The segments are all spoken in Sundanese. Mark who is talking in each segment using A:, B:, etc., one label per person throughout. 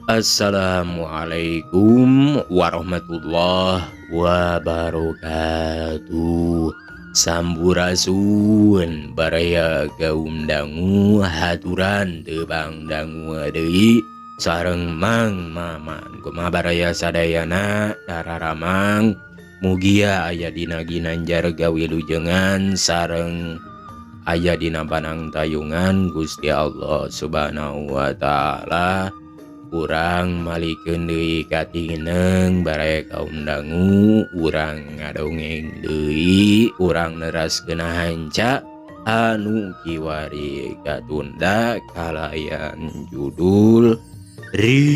A: Assalamualaikum warahmatullahi wabarakatuh. Sampurasun baraya kaum dangu haturan tebang dangu deui sareng mang maman kumaha baraya sadayana dararamang mugia aya dina ginanjar gawilujengan sareng aya dina panangtayungan Gusti Allah Subhanahu wa taala. Urang malikeun deui katineng baraya kaum dangu, urang ngadongeng deui, urang neraskeun hanca anu kiwari katunda kalayan judul Riwa.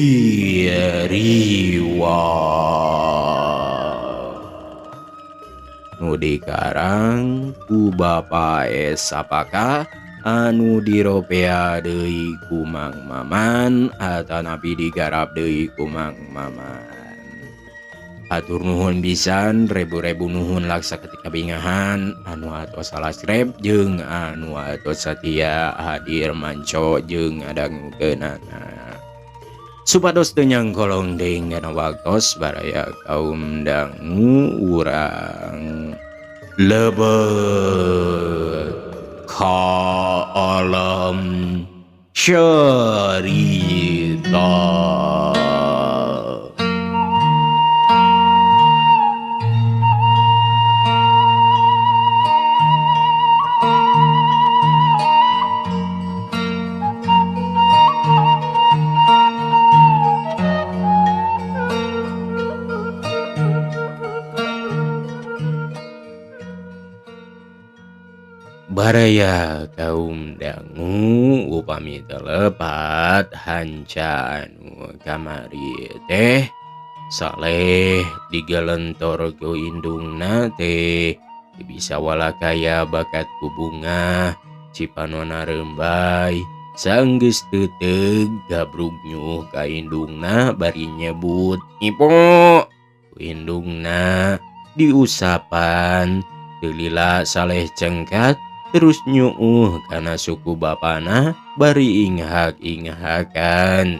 A: Nu dikarang ku Bapa Sapaka anu diropea deui ku Mang Maman atanapi digarap deui ku Mang Maman. Hatur nuhun pisan, rebu-rebu nuhun laksa ketika bingahan anu atos salasrep jeung anu atos satia hadir manco jeung ngadangkeunana. Supados teu nyangkolong deui kana waktos baraya kaum dangu urang lebet ka alam syarita. Baraya kaum dangu upami telepat hanca anu kamari teh saleh digalentor ku indungna teh bisa walakaya bakat ku bunga cipanona rembay sanggeus teuteug gabrug nyuh ka indungna bari nyebut ipo ku indungna diusapan teu lila saleh cengkat terus nyuuh kana suku bapana bari inghak-inghakan.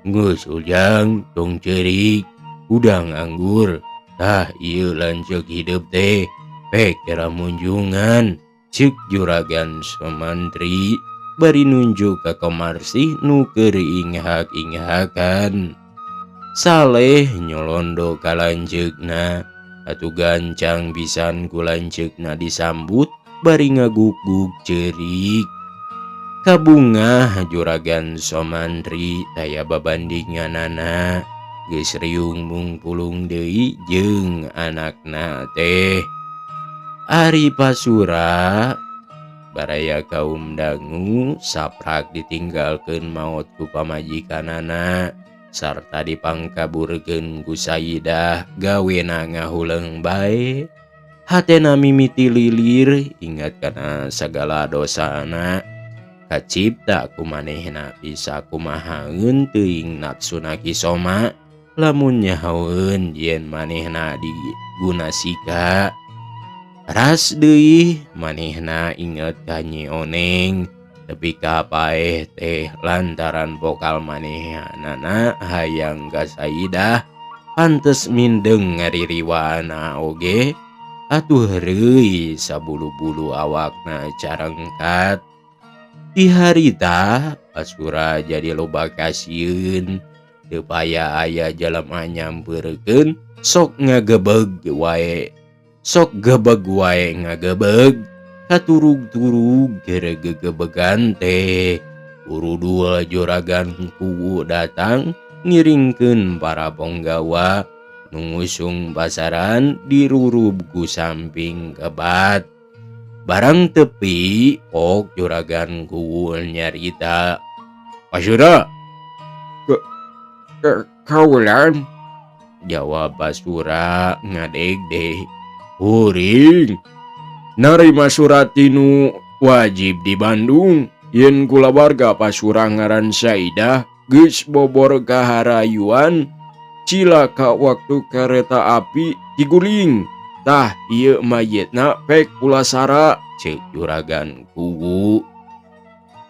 A: Geus ujang tong ceurik udang anggur tah ieu lanceuk hidup teh pek kera munjungan ceuk juragan Sumantri bari nunjuk ka Komarsih nu keur inghak-inghakan. Saleh nyolondo ka lanceukna atuh gancang pisan ku lanceukna disambut bari ngaguk-guk ceurik. Kabungah juragan Sumantri taya babandinganana geus riung mungpulung deui jeung anakna teh. Ari Pasura baraya kaum dangu saprak ditinggalkeun maot ku pamajikanana sarta dipangkaburkeun ku Sayyidah gawena ngahuleung bae. Hatena mimiti lilir ingat kana sagala dosana kacipta ku manehna bisa kumahaeun teuing nafsuna kisoma lamun nyahoeun yen manehna digunasika. Ras deui manehna inget ka Nyi Oneng tepi ka paeh teh lantaran vokal manehanana hayang ka Sayyidah pantes mindeng ngaririwaana oge. Atuh reuy sabulu-bulu awakna carengkat. Di harita Pasura jadi loba kasieun teu paya aya jalema nyampeurkeun sok ngagebeg wae ngagebeg katurug-turug keur gegebegan teh urudul juragan kuwu datang ngiringkeun para ponggawa nungusung pasaran dirurub ku samping kebat. Barang tepi pok juragan kuwu nyarita, "Pasura, kaulan?" Jawab Pasura ngadegdeh, "Huring, narima surat tinu wajib di Bandung yen kula warga Pasura ngaran Sayyidah geus bobor kaharayuan cilaka waktu kereta api diguling. Tah ieu mayitna pek pulasara," ceuk juragan kuwu.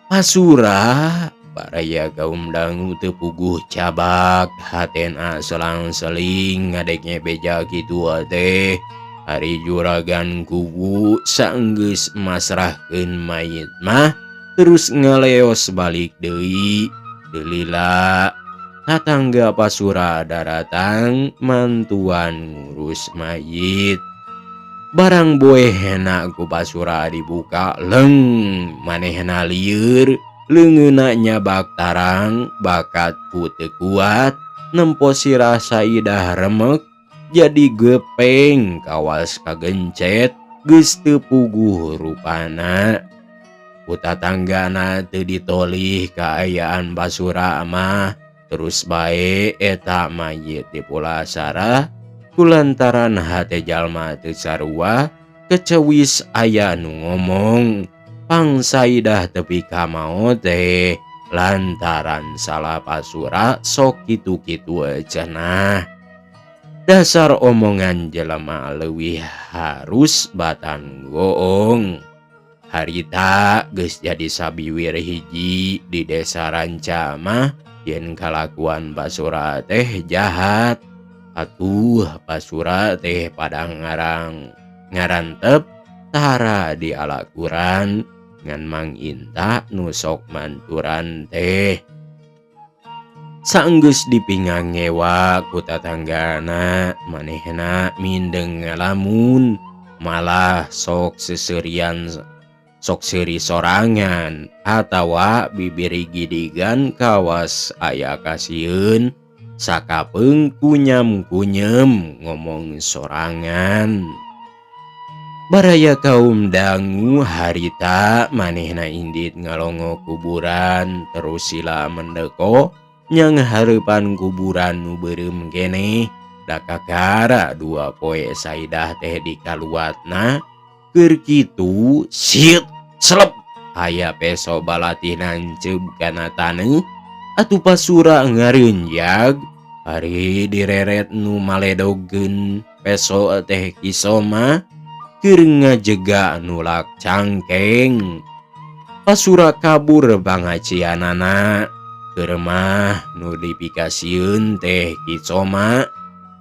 A: Pasura Baraya kaum dangu tepuguh cabak hatena selang-seling ngadeknya beja kitu teh. Hari juragan kubu saenggeus masrahkeun mayit mah terus ngaleos balik deui. Delila tatangga Pasura daratang mantuan ngurus mayit. Barang boeh enak ku Pasura dibuka leng manehna lieur. Leungeuna nyabak tarang bakatku teu kuat nempo si Saidah remek jadi gepeng kawas kagencet geus teu puguh rupana. Ku tatanggana teu ditolih kaayaan Basura mah terus bae eta mayit dipulasara kulantaran hate jalma teu sarua kecewis aya nu ngomong pang Saidah tepi ka mao teh lantaran salah Pasura sok kitu-kitu cenah. Dasar omongan jelema leuwih harus batan goong. Harita geus jadi sabiwir hiji di desa Ranca mah yen kalakuan Basura teh jahat. Atuh Basura teh pada ngarantep tara di alakuran ngan Mang Inta nu sok manturan teh. Saenggeus dipinggang ngewa ku tatanggana manehna mindeng ngalamun malah sok seuseurean sok seuri sorangan atawa bibiri gidigan kawas aya kasieun sakapeung kunyem-kunyem ngomong sorangan. Baraya kaum dangu harita manehna indit ngalongo kuburan terus sila mendeko nyang hareupan kuburan nu beureum keneh da kakara 2 poe Saidah teh di kaluatna. Keur kitu siet selep aya peso balatih nanceb kana taneuh atuh Pasura ngareunjag ari direret nu maledogkeun peso teh Kisoma keur ngajega nulak cangkeng. Pasura kabur pangacianana keur mah nu dipikasieun teh Kisoma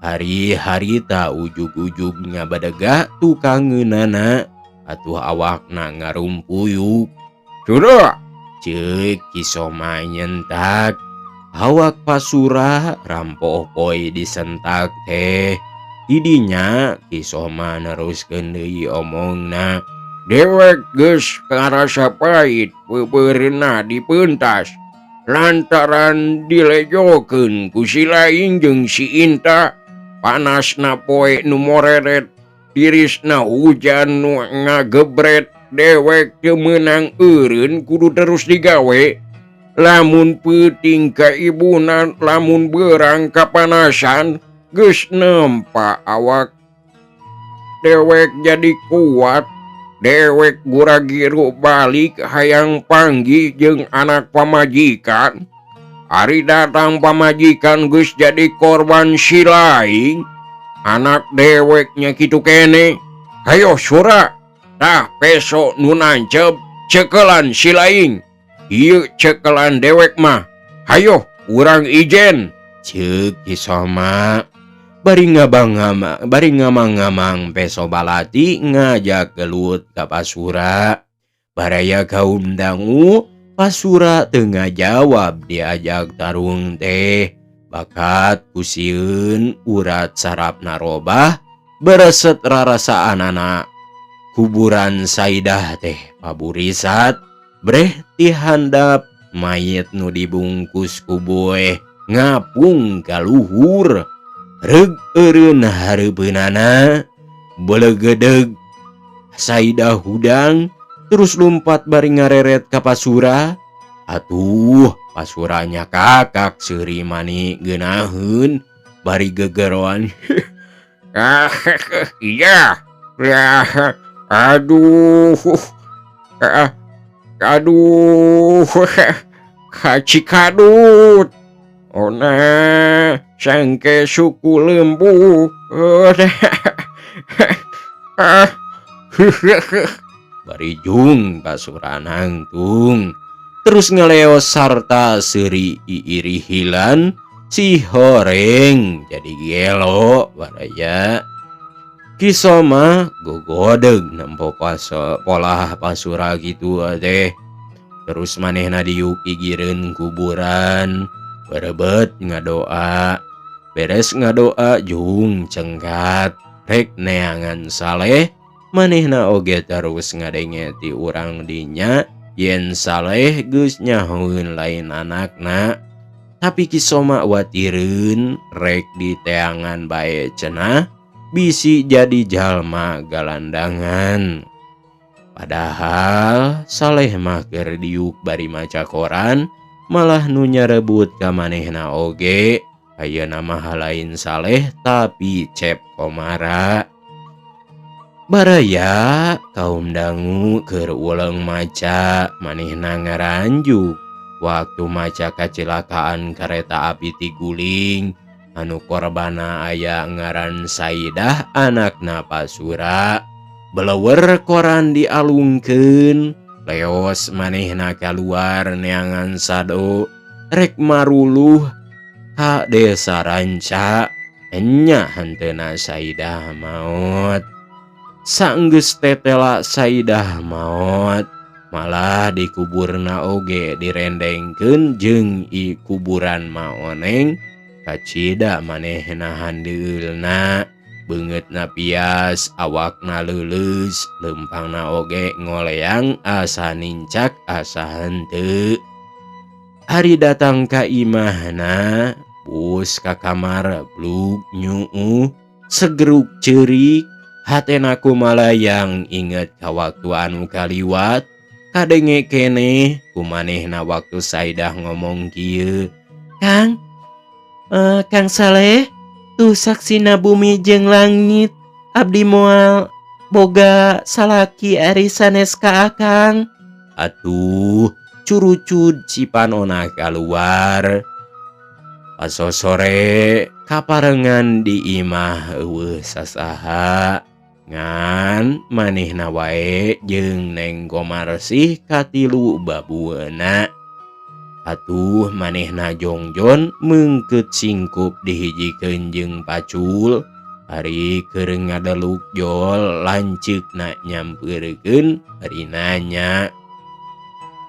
A: hari harita ujug-ujug ngabadega tukangeunana atuh awakna ngarumpuyuk. "Sudah," ceuk Kisoma nyentak. Awak Pasura rampoh poe disentak teh. Didinya Kisoma neruskeun deui omongna. "Dewek geus karasa pait beubeurna dipeuntas lantaran dilejokeun ku si Laing jeung si Inta. Panasna poe nu moreret tirisna hujan nu ngagebret dewek teu meunang eureun kudu terus digawe. Lamun peuting ka ibuna lamun beurang kapanasan geus nempa awak dewek jadi kuat. Dewek gura-giru balik hayang panggih jeung anak pamajikan. Ari datang pamajikan geus jadi korban si Laing. Anak deweknya kitu kene. Hayo Sura, tah peso nu nancep cekelan si Laing. Ieu cekelan dewek mah. Hayo urang ijen," ceuk Kisoma. Bari ngamang-ngamang peso balati ngajak gelut ka Pasura. Baraya kaum dangu Pasura teu ngajawab diajak tarung teh. Bakat kusieun urat sarap narobah bereset rarasaanana. Kuburan Saidah teh paburisat breh ti handap mayit nu dibungkus ku boeh ngapung ka luhur. Reug eureun hareupeunana belegedeg Saidah hudang terus lumpat bari ngareret ka Pasura. Atuh Pasuranya kakak seuri mani geunaheun bari gegeroan. "Iya, aduh, aduh, kacikadut. Ona sangke suku lembu." Bari jung Pasura nangtung. terus ngeleos sarta seri iri hilan si horeng jadi gelo baraya. Kisoma gogodeg nempo pola pasura gitu teh. Terus manehna diuk igireun kuburan, berebet ngadoa. Beres ngadoa jung cengkat, rek neangan saleh, manehna oge terus ngadengeti urang dinya, yen saleh geus nyahoeun lain anakna. Tapi Kisoma watireun rek diteangan bae cenah, bisi jadi jalma galandangan. Padahal saleh mah keur diuk bari maca koran, malah nu nyarebut ka manehna oge. Ayeuna mah lain saleh tapi cep komara. Baraya kaum dangu keur uleung maca, manehna ngaranjuk waktu maca kecelakaan kereta api ti Guling anu korbana aya ngaran Saidah anakna Pasura. Beleuwer koran dialungkeun, leos manehna kaluar neangan sado rek maruluh ka desa Ranca. Enya henteu Saidah maot. Saenggeus tetela Saidah maot, malah dikuburna oge direndengkeun jeung i kuburan maoneng kacida manehna handeulna. Beungeutna pias, awakna leuleus, leumpangna oge ngoleang asa nincak asa henteu. Ari datang ka imahna, bus ka kamar blug nyuuh, segeruk ceurik, hatena kumalayang inget ka waktu anu kaliwat, kadenge keneh kumanehna waktu Saidah ngomong kieu. Kang Saleh, tuh saksina bumi jeung langit, abdi moal boga salaki ari sanes ka akang. Atuh, curucud si panona kaluar. Pasosore kaparengan di imah eueuh sasaha. Ngan manehna wae jeung Neng Komarsih katilu babueuna. Atuh manehna jongjon meungkeut singkup dihijikeun jeung Pacul, ari keur ngadeluk jol lanceukna nyampeurkeun ari nanya.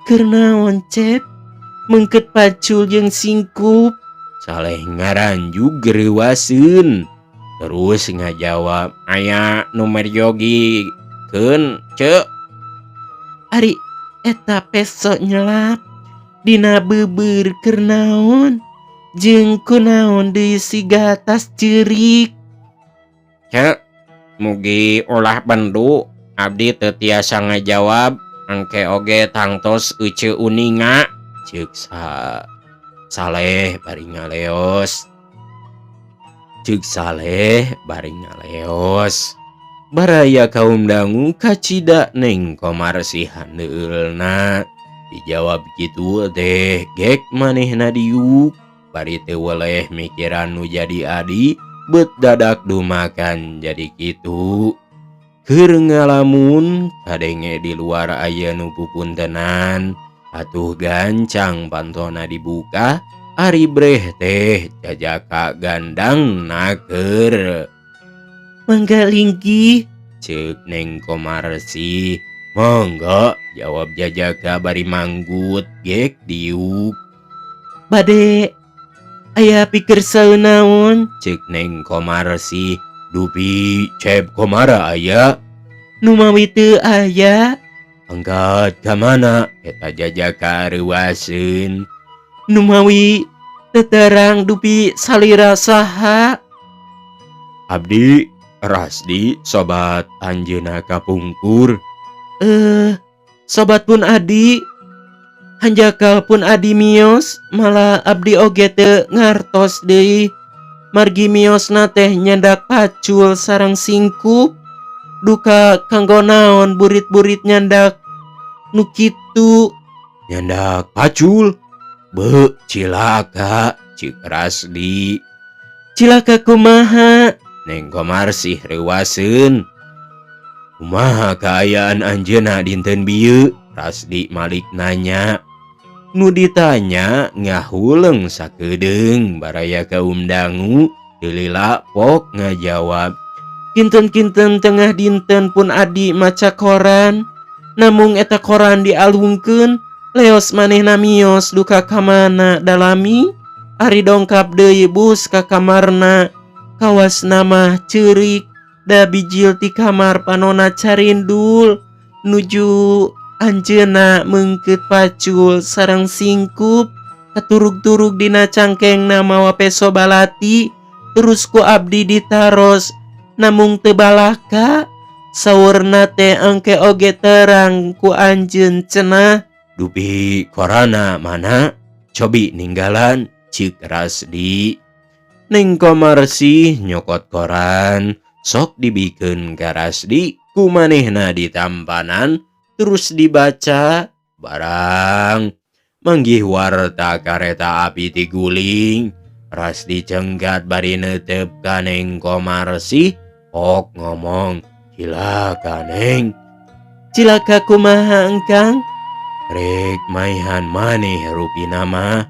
A: Keur naon Cep? Meungkeut Pacul jeung singkup? Saleh ngaranjuk geurewaseun. Terus ngajawab, aya nu merjogikeun ceuk. Ari eta peso nyelap dina beubeur keur naon? Jeung kunaon deui siga tas ceurik? Ceuk, mugi ulah bendu, abdi teu tiasa ngajawab, engke oge tangtos euceu uninga, ceuk Saleh bari ngaleos. Ceuk Saleh bari ngaleos. Baraya kaum dangu kacida Neng Komarsih handeulna. Dijawab kitu teh gek manehna diuk, bari teu weleh mikiran nu jadi adi, beut dadak dumakan jadi kitu. Keur ngalamun kadenge di luar aya nu pupuntenan, atuh gancang pantona dibuka, ari breh teh jajaka gandang naker. Mangga linggih, ceuk Neng Komarsih. Mangga, jawab jajaka bari manggut gek diuk. Bade aya pikeun saeunaon, ceuk Neng Komarsih. Dupi Cep komara aya? Nu mawi teu aya. Angkat ka mana? Eta jajaka reuaseun. Nu mawi teu terang dupi salira saha? Abdi Rasdi sobat anjeunna kapungkur. Sobat pun adi, hanjakal pun adi miyos, malah abdi oge teu ngartos deui. Margi miyosna teh nyandak Pacul sareng singkup. Duka kanggo naon burit-burit nyandak nu kitu? Nyandak Pacul? Beu cilaka, ceuk Rasdi. Cilaka kumaha? Neng Komarsih reuaseun. Kumaha kaayaan anjeunna dinten bieu? Rasdi malik nanya. Nu ditanya ngahuleng sakedeung baraya kaum dangu teu lila pok ngajawab. Kinten-kinten tengah dinten pun Adi maca koran. Namung eta koran dialungkeun leos manehna miyos duka kamana dalami. Ari dongkap deui bus ka kamarna kawas nama ceurik da bijil ti kamar panona carindul nuju anjeunna meungkeut pacul sareng singkup katurug-turug dina cangkengna mawa peso balati terus ku abdi ditaros namung teu balaka saurna teh engke oge terang ku anjeun cenah. Dupi korana mana cobi ninggalan cik Rasdi. Ning Komarsi nyokot koran sok dibikeun ka Rasdi ku manehna ditampanan terus dibaca barang manggih warta kareta api ti guling. Rasdi cenggat bari neuteup ka Neng Komarsi pok ngomong, "Cilaka Neng." "Cilaka kumaha Engkang?" "Rek maihan maneh rupina mah."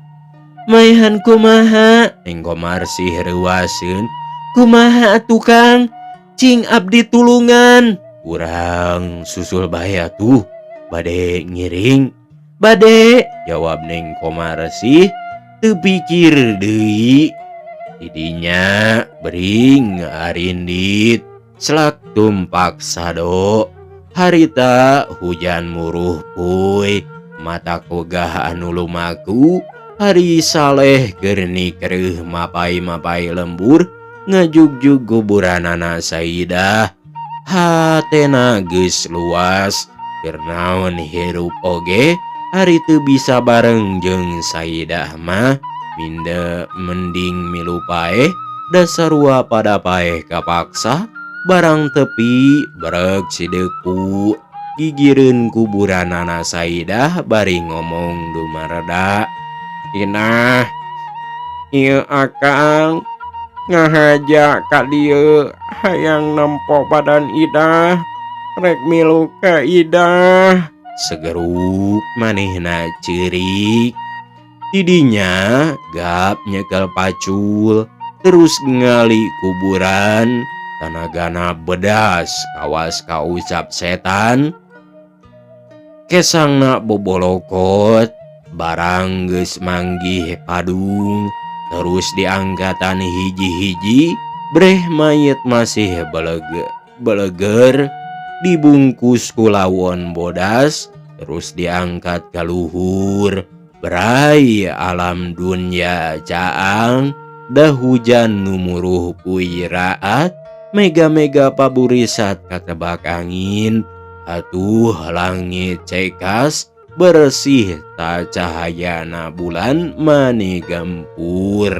A: "Maihan kumaha?" Neng Komarsi reuaseun. "Kumaha atuh Kang? Cing abdi tulungan." "Urang susul bae atuh, bade ngiring." "Bade," jawab Neng Komarsi teu pikir deui. Tidinya bering arindit selak tumpak sado. Harita hujan muruh puy mata kogah anu lumaku. Hari saleh keur nikreuh mapai-mapai lembur ngajugjug kuburanana Saidah. Hatena geus luas keur naon hirup oge hari teu bisa bareng jeung Saidah mah mending milu paeh da sarua pada paeh kapaksa barang tepi brek sideku gigireun kuburanana Saidah bari ngomong dumareda, "Inah, ieu akang ngahaja ka dieu hayang nempo badan Idah, rek milu ka Idah." Segeruk manehna ceurik. Tidinya gap nyekel pacul terus ngali kuburan tanagana bedas kawas kaucap setan. Kesangna bobolokot barang geus manggih padung terus diangkatan hiji-hiji breh mayit masih beleger dibungkus ku lawon bodas terus diangkat ka luhur. Berai alam dunya caang da hujan numuruh puy raat mega-mega paburisat katebak angin. Atuh langit cekas bersih ta cahayana bulan mani gempur.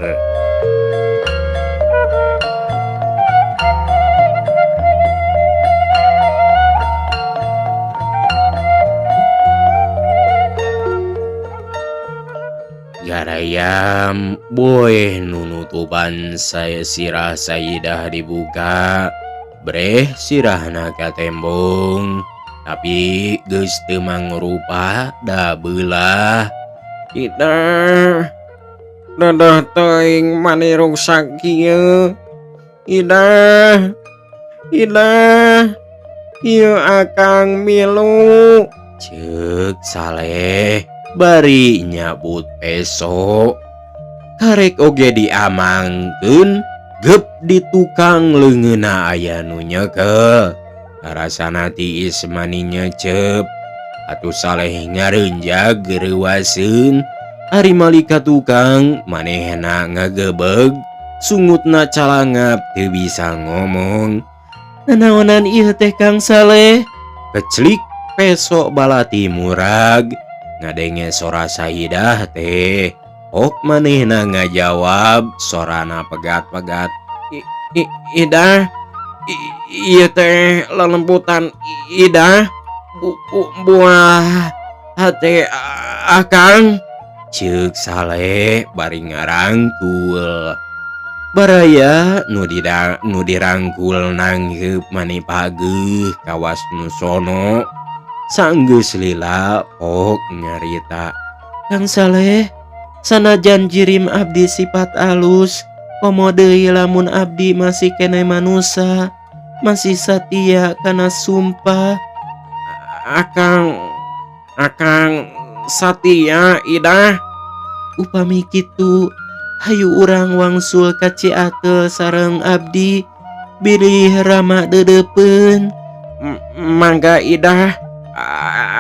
A: Garayam boeh nunutupan saya sirah Saidah dibuka breh sirahna ka tembong tapi geus teu mangrupa da beulah. "Idah, dadah teuing mani ruksak kieu. Idah, ieu akang milu." Ceuk Saleh bari nyabut peso. Karek oge diamangkeun gep di tukang leungeunna aya nu nyekel. Rasana tiis mani nyecep. Atuh Saleh ngareunjag reuaseun. Ari malika tukang manehna ngagebeg sungutna calangap teu bisa ngomong. "Nanaonan ieu teh Kang Saleh?" Keclik peso balati murag. Ngadenge sora Saidah teh ok manehna ngajawab sorana pegat-pegat, "Idah, ieu teh lelemputan Idah, buah hate akang." Ceuk Saleh bari ngarangkul. Baraya nu dirangkul nanggeup mani pageuh kawas nu sono. Sanggeus lila pok nyarita, Kang Saleh, sanajan jirim abdi sifat alus, komo deui lamun abdi masih keneh manusa, masih satia kana sumpah. Akang, akang satia Idah. Upami kitu, hayu urang wangsul ka Ciatel sareng abdi, bilih rama dedepeun. Mangga Idah,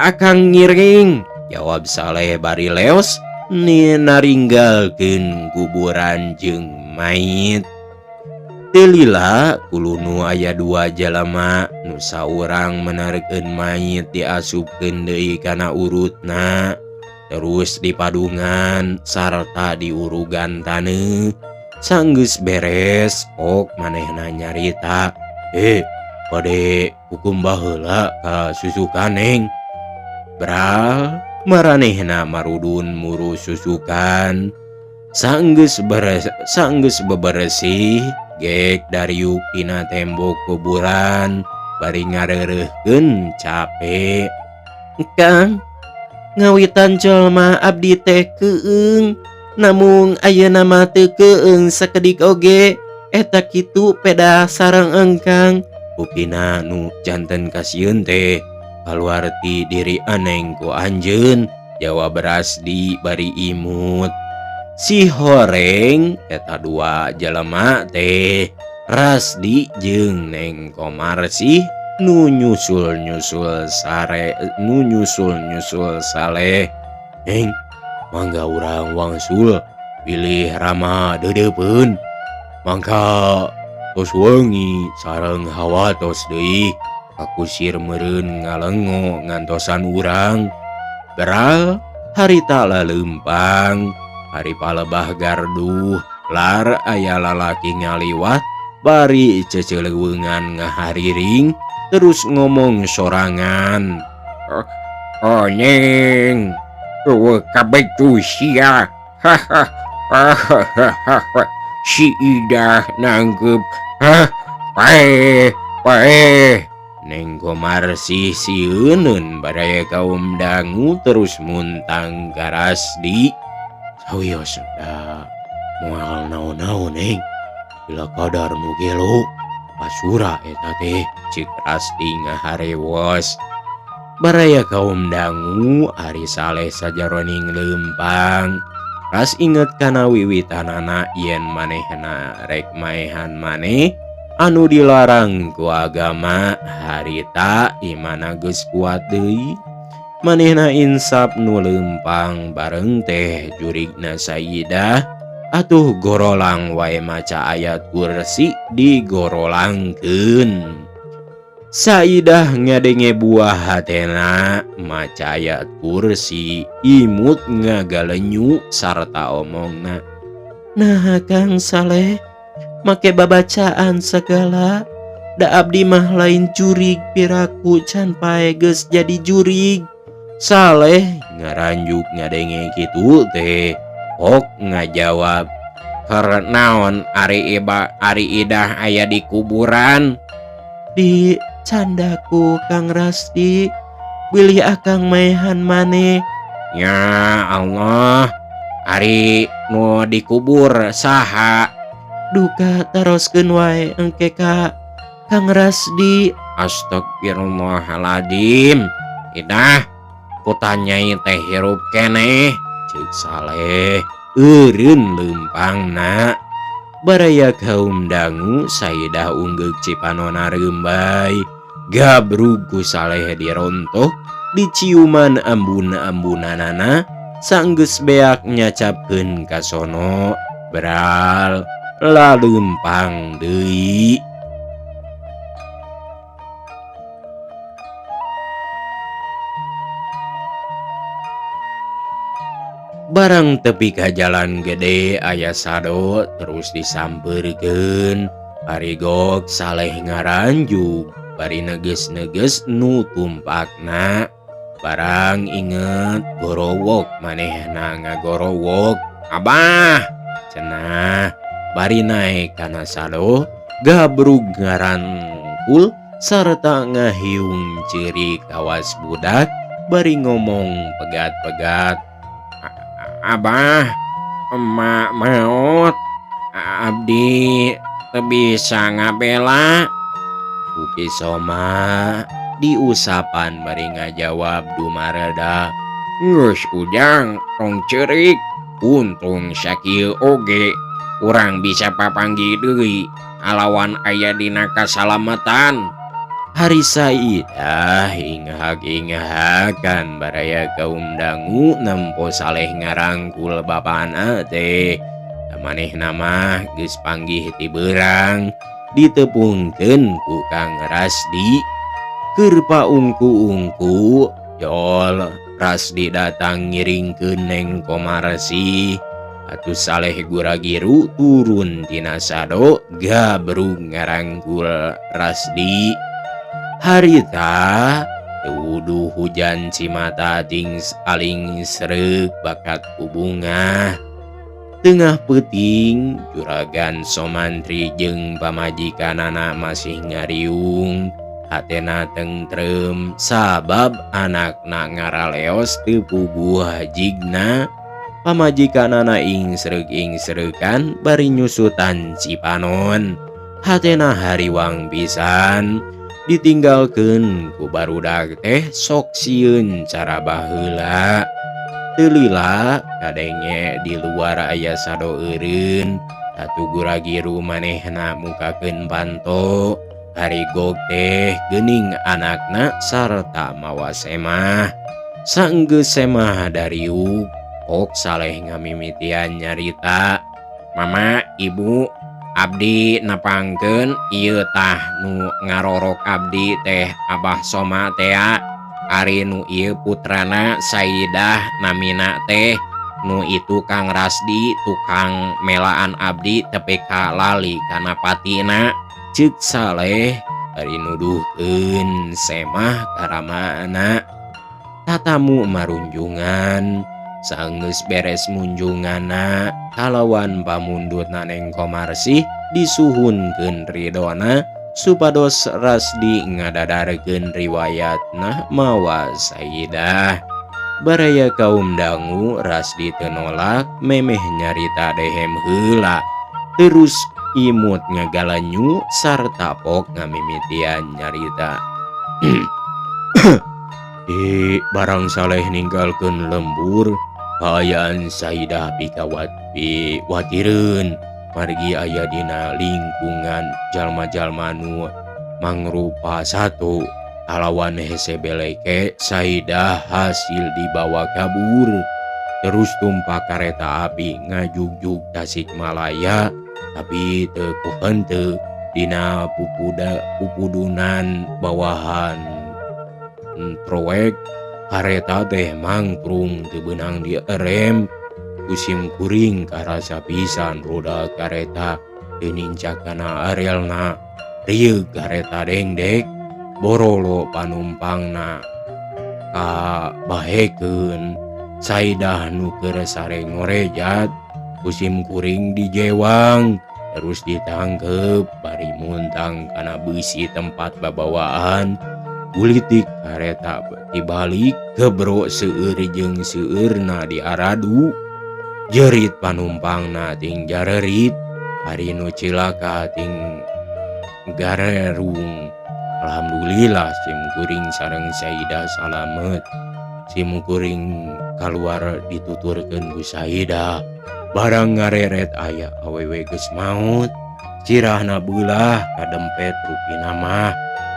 A: akang ngiring, jawab Saleh bari leos naringgalkeun kuburan jeung mayit. Teu lila kulu nu aya 2 jalema nu saurang menarekeun mayit diasupkeun deui kana urutna, terus dipadungan sarta diurugan taneuh. Sanggeus beres ok manehna nyarita, pade hukum baheula ka susukan neng. Bral maranehna marudun muru susukan. Sanggeus beberesih gek dariuk tina tembok kuburan bari ngareureuhkeun capek. Kang, ngawitan jelma abdi teh keueung, namung ayeuna mah teu keueung sakedik oge. Eta kitu peda sareng engkang. Upina nu janten kasieun teh kaluar ti diri aneng ku anjeun, jawab Rasdi bari imut. Si horeng eta 2 jalema teh Rasdi jeung Neng Komarsih nu nyusul-nyusul Saleh. Neng, mangga urang wangsul pilih rama dedepeun. Mangka tos wengi sareng hawa tos deui kakusir meureun ngalengo ngantosan urang. Beral harita laleumpang, hari palebah garduh lar aya lalaki ngaliwat bari ceceleungan ngahariring terus ngomong sorangan. Oh Neng, kabeh tuh sia. Si Idah nangkep. Pae. Neng Komarsih sieuneun badaya kaum dangu terus muntang ka Rasdi. Sawios da moal naon-naon Neng, bila kadar nu gelo pasura eta teh, cik Rasdi ngaharewos. Baraya kaum dangu ari Saleh sajaroning leumpang. Ras inget kana wiwitanana yen manehna rek maehan maneh anu dilarang ku agama, harita imana geus kuat deui. Manehna insap nu leumpang bareng teh jurigna Sayyidah, atuh gorolang wae maca ayat kursi digorolangkeun. Sayyidah ngadenge buah hatena maca ayat kursi, imut ngagalenyu sarta omongna. Nah Kang Saleh, make babacaan segala, da abdi mah lain jurig piraku can pae geus jadi jurig. Saleh ngaranjuk ngadenge kitu teh ok ngajawab, "Karnaon ari Idah aya di kuburan?" Di candaku Kang Rasdi, bilih akang maehan maneh. Ya Allah, ari nu dikubur saha? Duka taroskeun wae engke ka Kang Rasdi. Astagfirullahaladzim. Idah, kutanyai teh hirup keneh, ceuk Saleh eureun leumpangna. Baraya kaum dangu Sayyidah unggek cipanona reumbay, gabrug ku Saleh dirontoh diciuman ambun-ambunanana, sanggeus beak nyacapkeun ka sono. Beral laleumpang deui. Barang tepi ka jalan gede aya sado terus disampeurkeun. Parigok Saleh ngaranjuk bari neges-neges nu tumpakna. Barang inget gorowok manehna ngagorowok. Abah cenah bari naek kana sado, gabrug ngarangkul sarta ngahiung ciri kawas budak bari ngomong pegat-pegat.
B: Abah, emak maot, abdi teu bisa ngabela.
A: Uki Soma diusapan bari ngajawab dumareda.
B: Geus ujang tong ceurik, untung sakieu oge urang bisa papanggi deui alawan aya dina kasalamatan.
A: Hari Saidah ingahak-ingahakan baraya kaum dangu nempo saleh ngarangkul bapana teh. Manehna mah geus panggih ti beurang ditepungkeun ku Kang Rasdi. Keur paungku-ungku jol Rasdi datang ngiringkeun Neng Komarsi. Atuh saleh guragiru turun tina sado gabrug ngarangkul Rasdi. Harita teu hujan cimata ting aling sreuk bakat kubunga. Tengah peuting juragan Somantri jeung pamajikanana masih ngariung. Hatena tentrem sabab anakna ngaraleos teu puguh jigna. Pamajikanana ingsreuk-ingsreukan bari nyusutan Cipanon. Hatena hariwang pisan. Ditinggalkeun ku barudak teh sok sieun cara baheula. Teu lila kadenge di luar aya sado eureun. Atuh guragiru manehna mukakeun panto. Harigog teh geuning anakna sarta mawa semah. Saenggeus semah dariuk ok saleh ngamimitian nyarita.
B: Mama, ibu, abdi nepangkeun ieu tah nu ngarorok abdi teh Abah Soma tea. Ari nu ieu putrana Saidah namina teh. Nu itu Kang Rasdi tukang melaan abdi tepi ka lali kana patina.
A: Ceuk saleh bari nuduhkeun semah karamana. Tatamu marunjungan. Saenggeus beres munjunganna kalawan pamundutna Neng Komarsi disuhunkeun ridona supados Rasdi ngadadarkeun riwayatna mawa Saidah. Baraya kaum dangu Rasdi teu nolak memeh nyarita dehem heula. Terus imut ngagalanyu sarta pok ngamimitian nyarita. Barang saleh ninggalkeun lembur kaayaan Saidah pikawat watireun margi aya dina lingkungan jalma-jalma nu mangrupa satu. Alawan hese beleke Saidah hasil dibawa kabur. Terus tumpak kareta api ngajugjug Tasikmalaya. Tapi teu ku henteu dina pupudunan bawahan proyek kareta teh mangkrung teu beunang dierem. Kusim kuring karasa pisan roda kareta teu nincakana arelna. Rieug kareta dengdek borolo panumpangna kabahekeun. Saidah nu keur sare ngorejat kusim kuring dijewang. Terus ditangkep bari muntang kana beusi tempat babawaan. Ulitik kareta tibalik kebro seueur jeung seueurna diaradu. Jerit panumpangna ting jarerit. Hari nu cilaka ting garerung. Alhamdulillah sim kuring sareng Saidah salamet. Sim kuring kaluar dituturkeun ku Saidah. Barang ngareret aya awewe geus maut. Cirahna beulah kadempet rupina mah.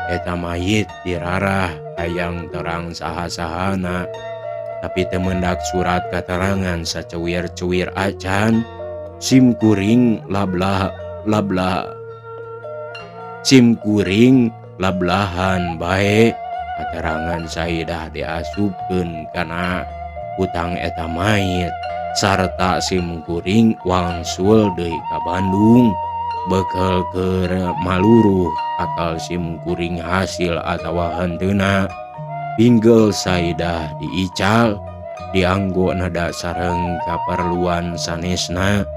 A: Eta mayit dirarah hayang terang saha-sahana. Tapi teu meundak surat katerangan saceuwir-ceuwir acan. Sim kuring lablahan bae. Katerangan Saidah diasupkeun kana hutang eta mayit. Sarta sim kuring wangsul deui ka Bandung. Bekel keur maluruh akal sim kuring hasil atawa henteuna. Pinggel Saidah diical dianggo nada sareng kaperluan sanesna.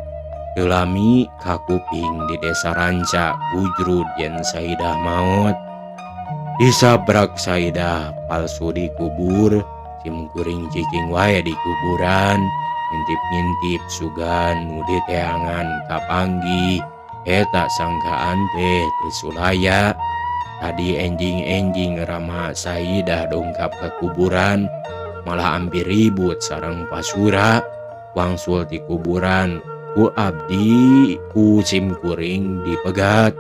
A: Teu lami kakuping di desa Ranca bujrud yen Saidah maot. Disabrak Saidah palsu dikubur. Sim kuring cicing wae di kuburan.
B: ngintip-ngintip sugan nu diteangan kapanggih eta sangkaan teh teu sulaya. Tadi enjing-enjing Rama Saidah dongkap ke kuburan malah hampir ribut sareng pasura wangsul di kuburan ku abdi ku simkuring dipegat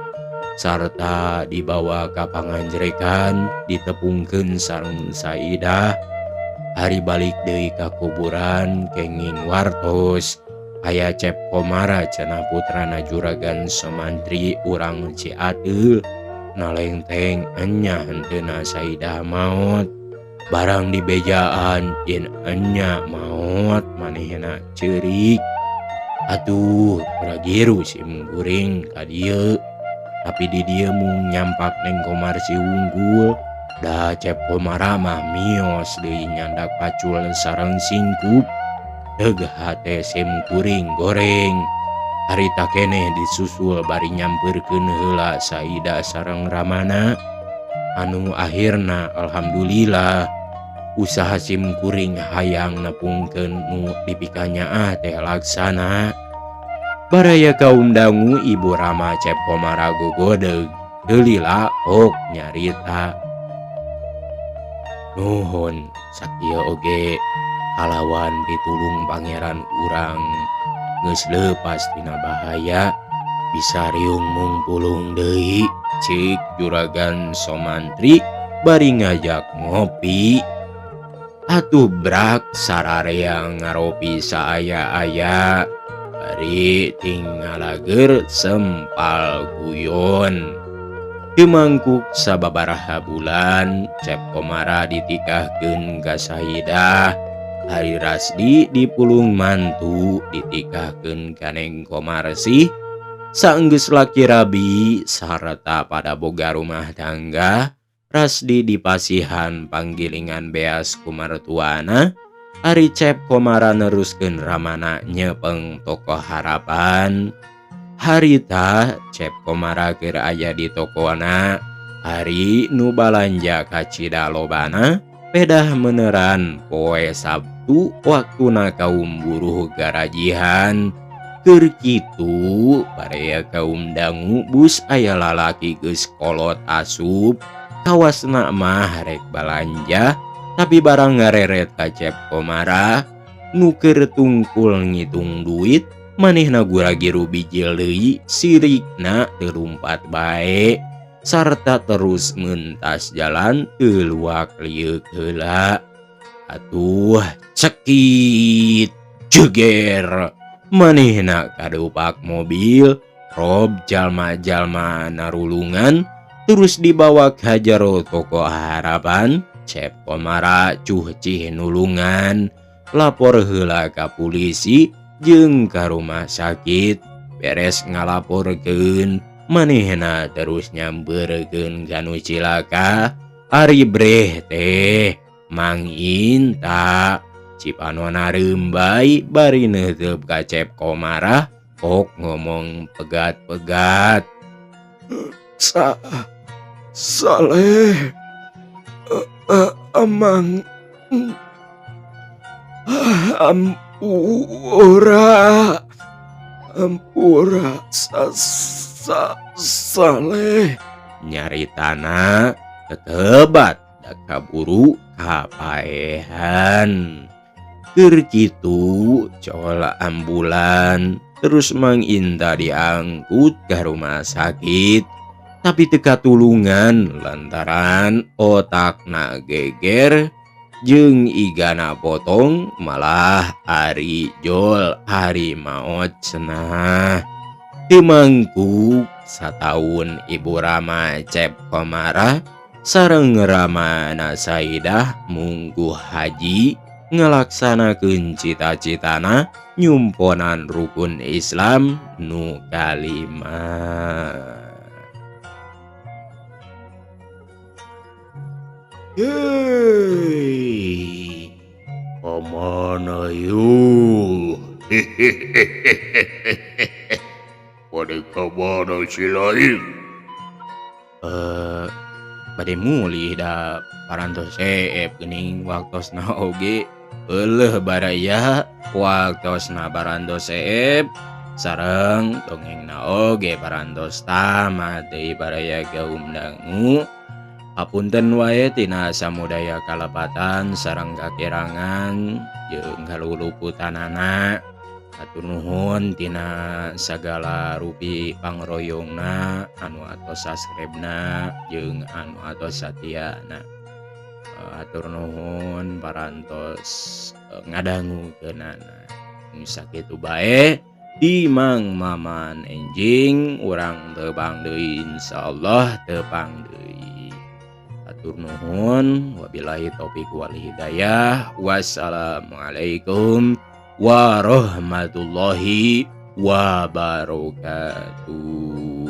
B: sarta dibawa ka panganjrekan ditepungkeun sareng Saidah. Hari balik deui ka kuburan kenging wartos aya Cep Komara cenah putrana Juragan Sumantri urang Ciadeul nalengteng enya henteuna Saidah maot. Barang di bejaan yen enya maot manehna ceurik. Atuh pragiru simkuring ka dieu. Tapi di dieu mung nyampak Neng Komar si unggul. Da Cep Komara mah mios deui nyandak pacul sareng singkup. Deugah hate simkuring goreng. Harita keneh disusul bari nyamperkeun heula Saidah sareng Ramana. Anu akhirna alhamdulillah usaha simkuring hayang nepungkeun nu dipikanya teh laksana. Baraya kaum dangu Ibu Rama Cep Komara gogodeg heulila ok nyarita. Nuhun sakieu oge kalawan pitulung pangeran urang geus leupas tina bahaya bisa riung mungpulung deui cik Juragan Sumantri bari ngajak ngopi. Atuh brak sararea ngaropi saaya-aya bari tinggalager sempal guyon. Teu mangkuk sababaraha bulan Cep Komara ditikahkeun ka Saidah. Hari Rasdi dipulung mantu ditikahkeun ka Neng Komarsih. Saenggeus laki rabi sarta pada boga rumah tangga, Rasdi dipasihan panggilingan beas ku martuana. Ari Cep Komara neruskeun Ramana nyepeng toko harapan. Harita Cep Komara keur aya di tokona. Hari nu balanja ka Cidalobana pedah meneran poe Sabtu waktuna kaum buruh garajihan. Keur kitu barea kaum dangu bus aya lalaki geus kolot asup kawasna mah rek balanja tapi barang ngareret ka Cep Komara nu keur tungkul ngitung duit manehna gura-giru bijil deui sirikna teu rumpat bae sarta terus mentas jalan teu luak liuk heula. Atuh cekit jeger manehna kadupak mobil rob jalma-jalma narulungan terus dibawa ka jero toko harapan. Cep Komara cuh cih nulungan lapor heula ka polisi jeung ka rumah sakit. Beres ngalaporkeun manehna terus nyampeurkeun ka nu cilaka. Ari breh teh Mang Inta cipanona rembay bari neuteup ka Cep Komara ok ngomong pegat-pegat. Saleh Amang Ampura Saleh nyaritana ketebat da kaburu kapaehan. Keur kitu col ambulan terus Mang Inta diangkut ke rumah sakit tapi teu katulungan lantaran otakna geger jeung igana potong malah ari jol hari maot cenah. Teu mangkuk sataun Ibu Rama Cep Komara sareng Ramana Saidah mungguh haji ngalaksanakeun cita-citana nyumponan rukun Islam nu kalima. Yeay, kemana yuk? Pada kemana si lain? Bade mulih da parantos seep geuning waktosna oge baraya waktosna barantos sareng dongengna oge barantos tamat deui baraya gaum dangu. Hapunten wae tina samudaya kalebatan sareng kakirangan jeung kaluluputanana. Hatur nuhun tina sagala rupi pangroyongna anu atos subscribe-na jeung anu atos satiana. Hatur nuhun parantos ngadangukeunana. Sakitu bae Imang Maman enjing urang tebang deui insyaallah tepang deui. Hatur nuhun wabillahi taufik wal hidayah. Wassalamualaikum warahmatullahi wabarakatuh.